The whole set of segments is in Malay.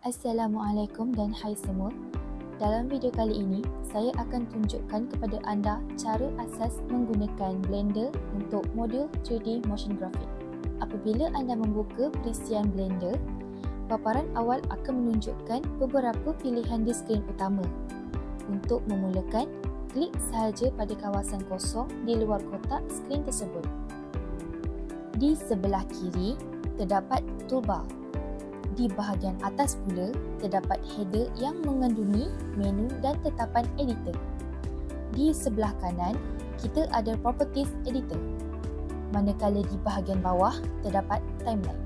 Assalamualaikum dan hai semua. Dalam video kali ini, saya akan tunjukkan kepada anda cara asas menggunakan Blender untuk modul 3D motion graphic. Apabila anda membuka perisian Blender, paparan awal akan menunjukkan beberapa pilihan di skrin utama. Untuk memulakan, klik sahaja pada kawasan kosong di luar kotak skrin tersebut. Di sebelah kiri, terdapat toolbar. Di bahagian atas pula, terdapat header yang mengandungi menu dan tetapan editor. Di sebelah kanan, kita ada properties editor. Manakala di bahagian bawah, terdapat timeline.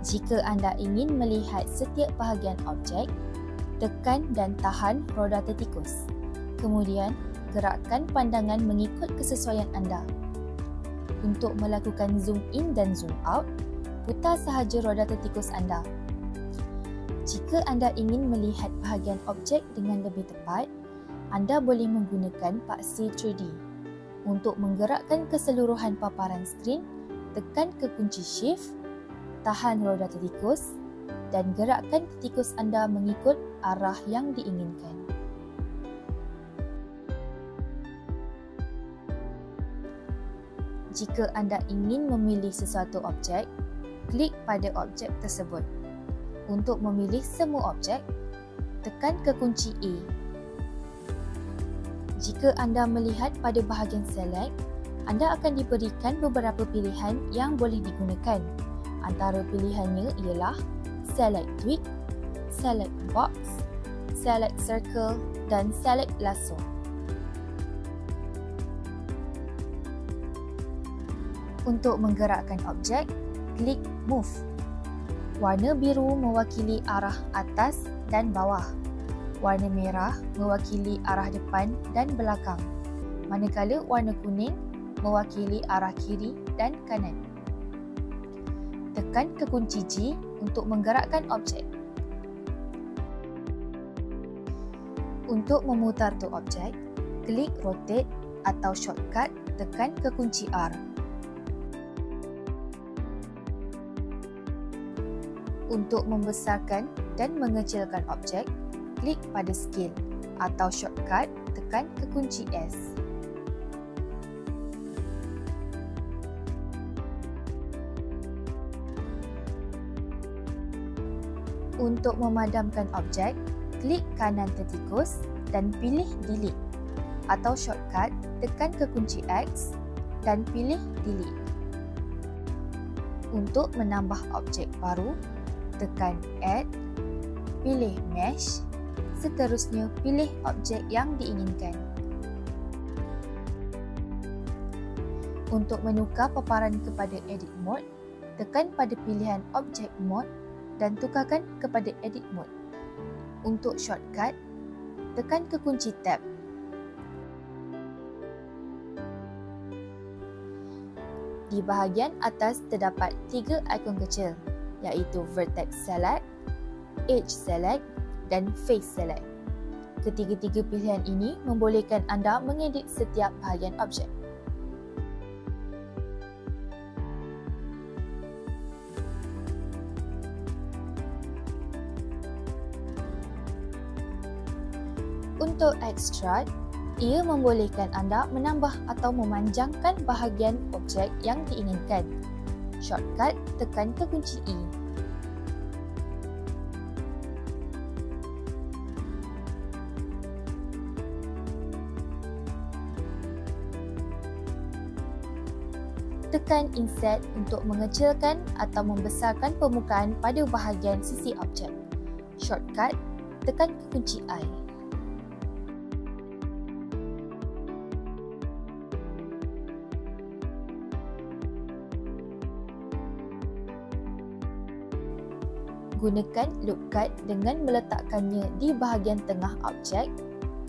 Jika anda ingin melihat setiap bahagian objek, tekan dan tahan roda tertikus. Kemudian, gerakkan pandangan mengikut kesesuaian anda. Untuk melakukan zoom in dan zoom out, putar sahaja roda tertikus anda. Jika anda ingin melihat bahagian objek dengan lebih tepat, anda boleh menggunakan paksi 3D. Untuk menggerakkan keseluruhan paparan skrin, tekan ke kunci Shift, tahan roda tertikus dan gerakkan tertikus anda mengikut arah yang diinginkan. Jika anda ingin memilih sesuatu objek, klik pada objek tersebut. Untuk memilih semua objek, tekan ke kunci A. Jika anda melihat pada bahagian Select, anda akan diberikan beberapa pilihan yang boleh digunakan. Antara pilihannya ialah Select Tweak, Select Box, Select Circle dan Select Lasso. Untuk menggerakkan objek, klik Move. Warna biru mewakili arah atas dan bawah. Warna merah mewakili arah depan dan belakang. Manakala warna kuning mewakili arah kiri dan kanan. Tekan ke kunci G untuk menggerakkan objek. Untuk memutar tu objek, klik Rotate atau shortcut tekan ke kunci R. Untuk membesarkan dan mengecilkan objek, klik pada Scale atau shortcut tekan ke kunci S. Untuk memadamkan objek, klik kanan tertikus dan pilih Delete atau shortcut tekan ke kunci X dan pilih Delete. Untuk menambah objek baru, tekan Add, pilih Mesh, seterusnya pilih objek yang diinginkan. Untuk menukar paparan kepada Edit Mode, tekan pada pilihan Object Mode dan tukarkan kepada Edit Mode. Untuk shortcut, tekan ke kunci Tab. Di bahagian atas terdapat 3 ikon kecil, iaitu Vertex Select, Edge Select dan Face Select. Ketiga-tiga pilihan ini membolehkan anda mengedit setiap bahagian objek. Untuk Extrude, ia membolehkan anda menambah atau memanjangkan bahagian objek yang diinginkan. Shortcut tekan ke kunci E. Tekan Insert untuk mengecilkan atau membesarkan permukaan pada bahagian sisi objek. Shortcut tekan ke kunci I. Gunakan Loop Cut dengan meletakkannya di bahagian tengah objek,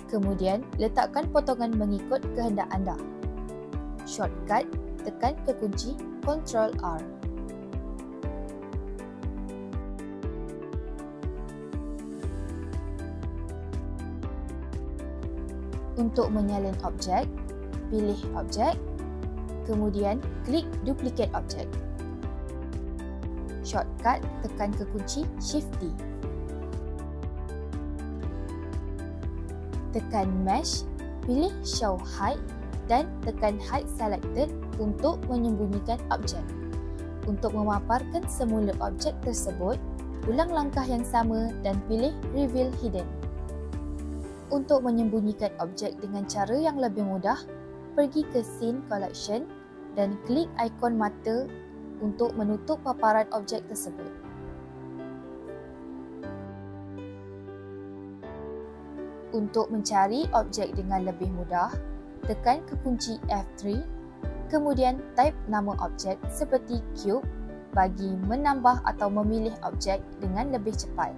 kemudian letakkan potongan mengikut kehendak anda. Shortcut tekan ke kunci Ctrl R. Untuk menyalin objek, pilih objek, kemudian klik Duplicate Object. shortcut, tekan kekunci Shift D. Tekan Mesh, pilih Show Hide dan tekan Hide Selected untuk menyembunyikan objek. Untuk memaparkan semula objek tersebut, ulang langkah yang sama dan pilih Reveal Hidden. Untuk menyembunyikan objek dengan cara yang lebih mudah, pergi ke Scene Collection dan klik ikon mata untuk menutup paparan objek tersebut. Untuk mencari objek dengan lebih mudah, tekan kekunci F3, kemudian type nama objek seperti cube bagi menambah atau memilih objek dengan lebih cepat.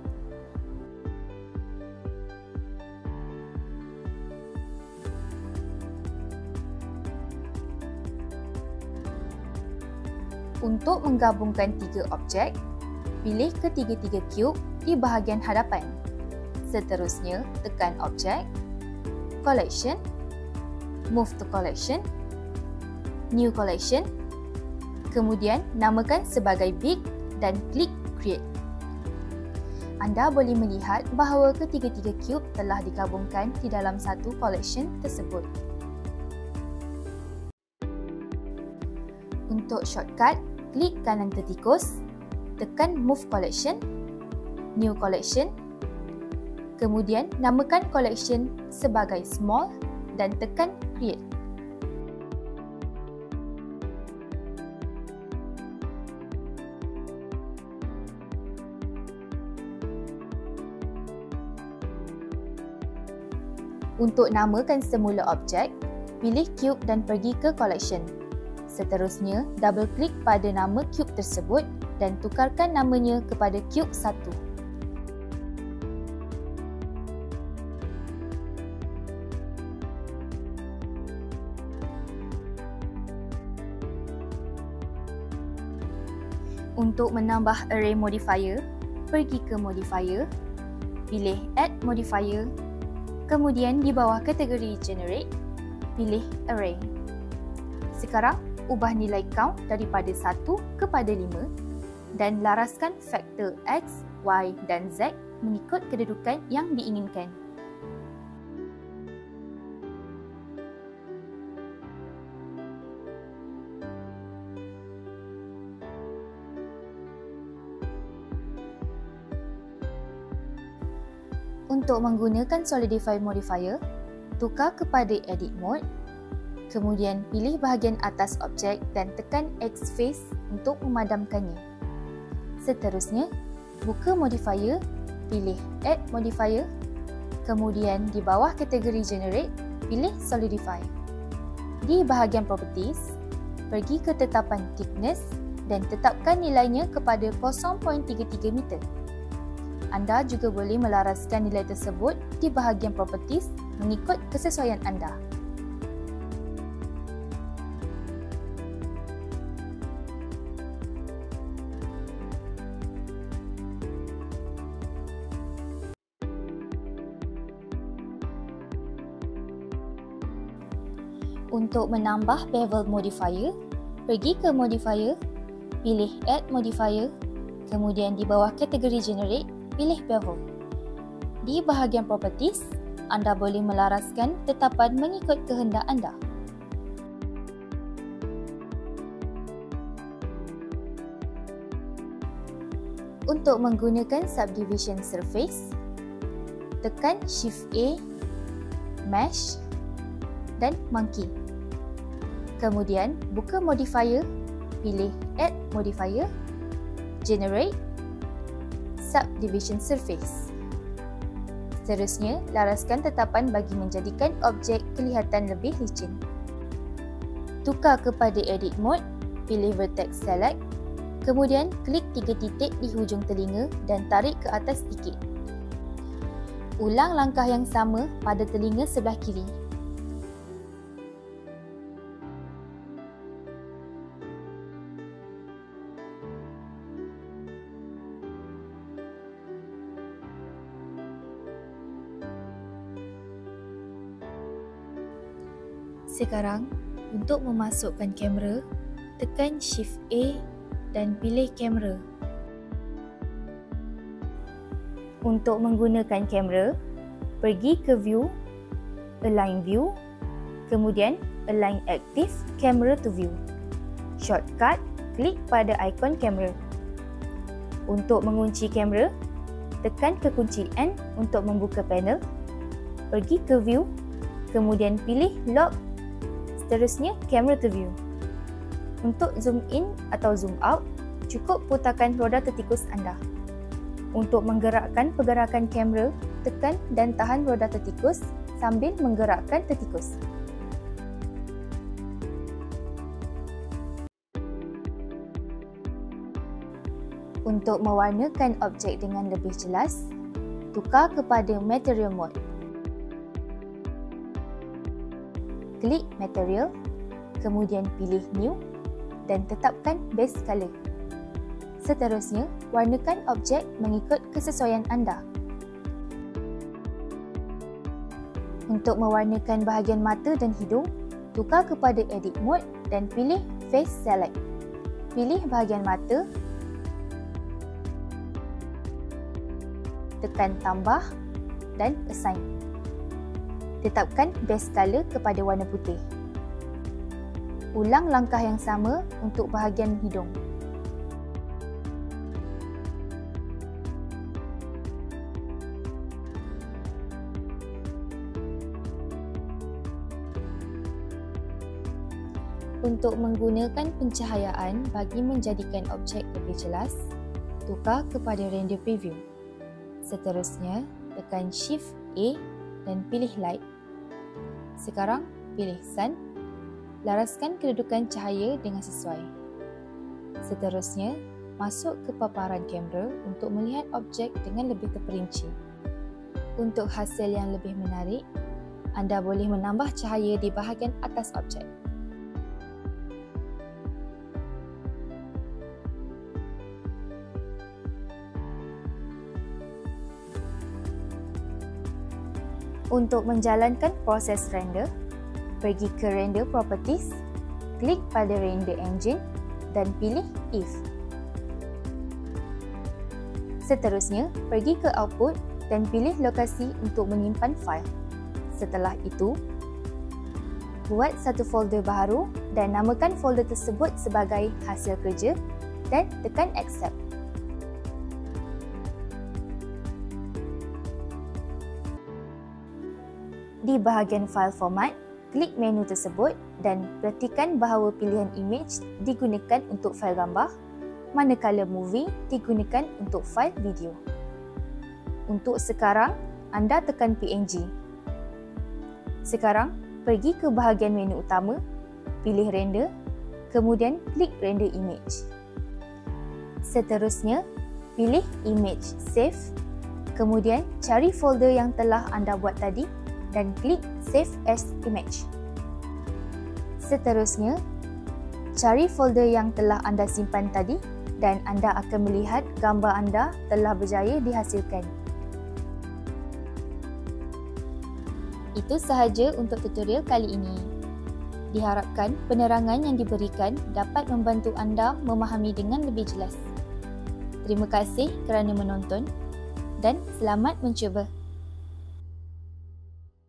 Untuk menggabungkan tiga objek, pilih ketiga-tiga cube di bahagian hadapan. Seterusnya, tekan Objek, Collection, Move to Collection, New Collection, kemudian namakan sebagai Big dan klik Create. Anda boleh melihat bahawa ketiga-tiga cube telah digabungkan di dalam satu collection tersebut. Untuk shortcut, klik kanan tertikus, tekan Move Collection, New Collection, kemudian namakan collection sebagai Small dan tekan Create. Untuk namakan semula objek, pilih cube dan pergi ke collection. Seterusnya, double-klik pada nama cube tersebut dan tukarkan namanya kepada cube 1. Untuk menambah array modifier, pergi ke modifier, pilih Add Modifier, kemudian di bawah kategori Generate, pilih Array. Sekarang, ubah nilai count daripada 1 kepada 5 dan laraskan faktor X, Y dan Z mengikut kedudukan yang diinginkan. Untuk menggunakan Solidify Modifier, tukar kepada Edit Mode, kemudian pilih bahagian atas objek dan tekan X face untuk memadamkannya. Seterusnya, buka Modifier, pilih Add Modifier, kemudian di bawah kategori Generate, pilih Solidify. Di bahagian Properties, pergi ke tetapan Thickness dan tetapkan nilainya kepada 0.33 meter. Anda juga boleh melaraskan nilai tersebut di bahagian Properties mengikut kesesuaian anda. Untuk menambah bevel modifier, pergi ke Modifier, pilih Add Modifier, kemudian di bawah kategori Generate, pilih Bevel. Di bahagian Properties, anda boleh melaraskan tetapan mengikut kehendak anda. Untuk menggunakan Subdivision Surface, tekan Shift A, Mesh dan Monkey. Kemudian, buka Modifier, pilih Add Modifier, Generate, Subdivision Surface. Seterusnya, laraskan tetapan bagi menjadikan objek kelihatan lebih licin. Tukar kepada Edit Mode, pilih Vertex Select, kemudian klik 3 titik di hujung telinga dan tarik ke atas sikit. Ulang langkah yang sama pada telinga sebelah kiri. Sekarang, untuk memasukkan kamera, tekan Shift A dan pilih kamera. Untuk menggunakan kamera, pergi ke View, Align View, kemudian Align Active Camera to View. Shortcut, klik pada ikon kamera. Untuk mengunci kamera, tekan ke kunci N untuk membuka panel. Pergi ke View, kemudian pilih Lock, seterusnya Camera to View. Untuk zoom in atau zoom out, cukup putarkan roda tertikus anda. Untuk menggerakkan pergerakan kamera, tekan dan tahan roda tertikus sambil menggerakkan tertikus. Untuk mewarnakan objek dengan lebih jelas, tukar kepada Material Mode. Klik Material, kemudian pilih New dan tetapkan Base Color. Seterusnya, warnakan objek mengikut kesesuaian anda. Untuk mewarnakan bahagian mata dan hidung, tukar kepada Edit Mode dan pilih Face Select. Pilih bahagian mata, tekan Tambah dan Assign. Tetapkan Base Color kepada warna putih. Ulang langkah yang sama untuk bahagian hidung. Untuk menggunakan pencahayaan bagi menjadikan objek lebih jelas, tukar kepada Render Preview. Seterusnya, tekan Shift A dan pilih Light. Sekarang, pilih Sun. Laraskan kedudukan cahaya dengan sesuai. Seterusnya, masuk ke paparan kamera untuk melihat objek dengan lebih terperinci. Untuk hasil yang lebih menarik, anda boleh menambah cahaya di bahagian atas objek. Untuk menjalankan proses render, pergi ke Render Properties, klik pada Render Engine dan pilih If. Seterusnya, pergi ke Output dan pilih lokasi untuk menyimpan fail. Setelah itu, buat satu folder baru dan namakan folder tersebut sebagai hasil kerja dan tekan Accept. Di bahagian File Format, klik menu tersebut dan perhatikan bahawa pilihan image digunakan untuk fail gambar, manakala movie digunakan untuk fail video. Untuk sekarang, anda tekan PNG. Sekarang, pergi ke bahagian menu utama, pilih Render, kemudian klik Render Image. Seterusnya, pilih Image Save, kemudian cari folder yang telah anda buat tadi dan klik Save as Image. Seterusnya, cari folder yang telah anda simpan tadi dan anda akan melihat gambar anda telah berjaya dihasilkan. Itu sahaja untuk tutorial kali ini. Diharapkan penerangan yang diberikan dapat membantu anda memahami dengan lebih jelas. Terima kasih kerana menonton dan selamat mencuba.